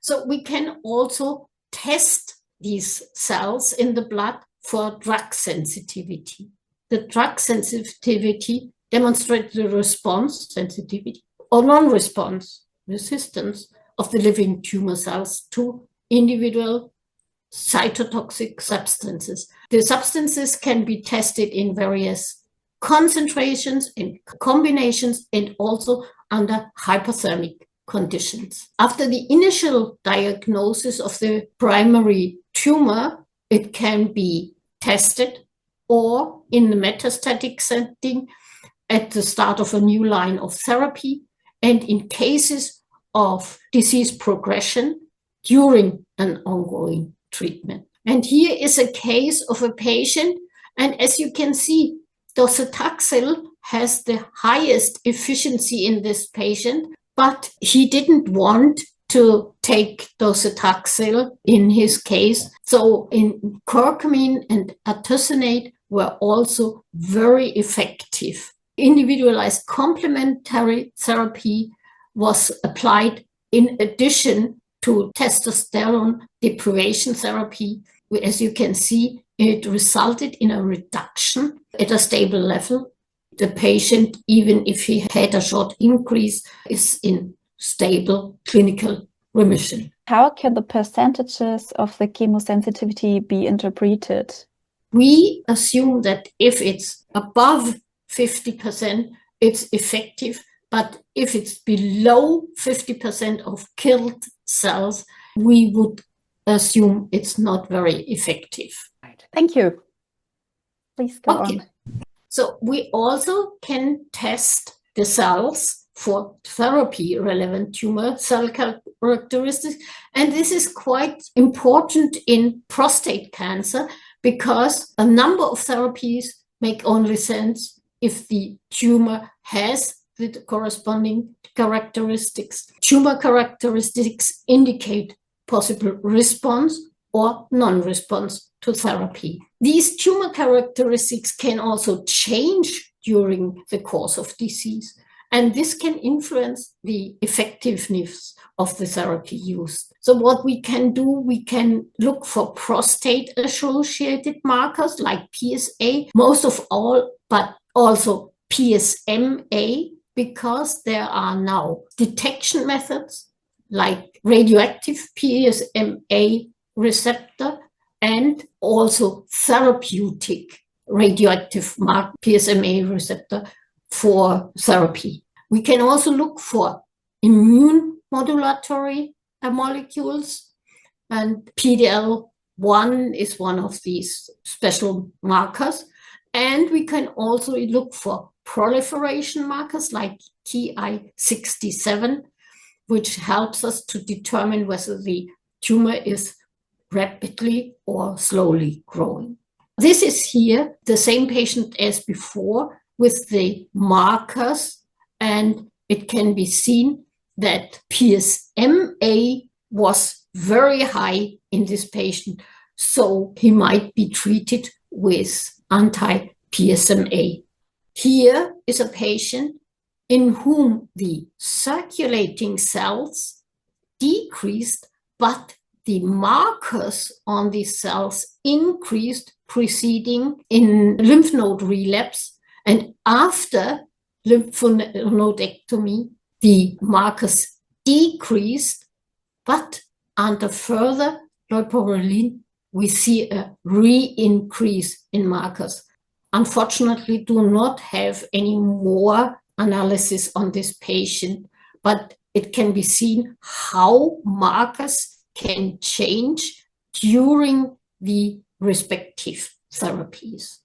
So we can also test these cells in the blood for drug sensitivity. The drug sensitivity demonstrates the response, sensitivity, or non-response, resistance of the living tumor cells to individual cytotoxic substances. The substances can be tested in various concentrations, in combinations, and also under hypothermic conditions. After the initial diagnosis of the primary tumor, it can be tested, or in the metastatic setting at the start of a new line of therapy, and in cases of disease progression during an ongoing treatment. And here is a case of a patient, and as you can see, docetaxel has the highest efficiency in this patient, but he didn't want to take docetaxel in his case. So in curcumin and artesunate were also very effective. Individualized complementary therapy was applied in addition to testosterone deprivation therapy. As you can see, it resulted in a reduction at a stable level. The patient, even if he had a short increase, is in stable clinical remission. How can the percentages of the chemosensitivity be interpreted? We assume that if it's above 50%, it's effective, but if it's below 50% of killed cells, we would assume it's not very effective. Thank you. Please go on. So we also can test the cells for therapy-relevant tumor cell characteristics. And this is quite important in prostate cancer because a number of therapies make only sense if the tumor has the corresponding characteristics. Tumor characteristics indicate possible response or non-response to therapy. These tumor characteristics can also change during the course of disease, and this can influence the effectiveness of the therapy used. So what we can do, we can look for prostate-associated markers like PSA, most of all, but also PSMA, because there are now detection methods like radioactive PSMA receptor and also therapeutic radioactive PSMA receptor for therapy. We can also look for immune modulatory molecules, and PD-L1 is one of these special markers. And we can also look for proliferation markers like Ki-67, which helps us to determine whether the tumor is rapidly or slowly growing. This is here the same patient as before with the markers, and it can be seen that PSMA was very high in this patient, so he might be treated with anti-PSMA. Here is a patient in whom the circulating cells decreased, but the markers on these cells increased preceding in lymph node relapse, and after lymphnodectomy, the markers decreased, but under further leuprorelin, we see a re-increase in markers. Unfortunately, do not have any more analysis on this patient, but it can be seen how markers can change during the respective therapies.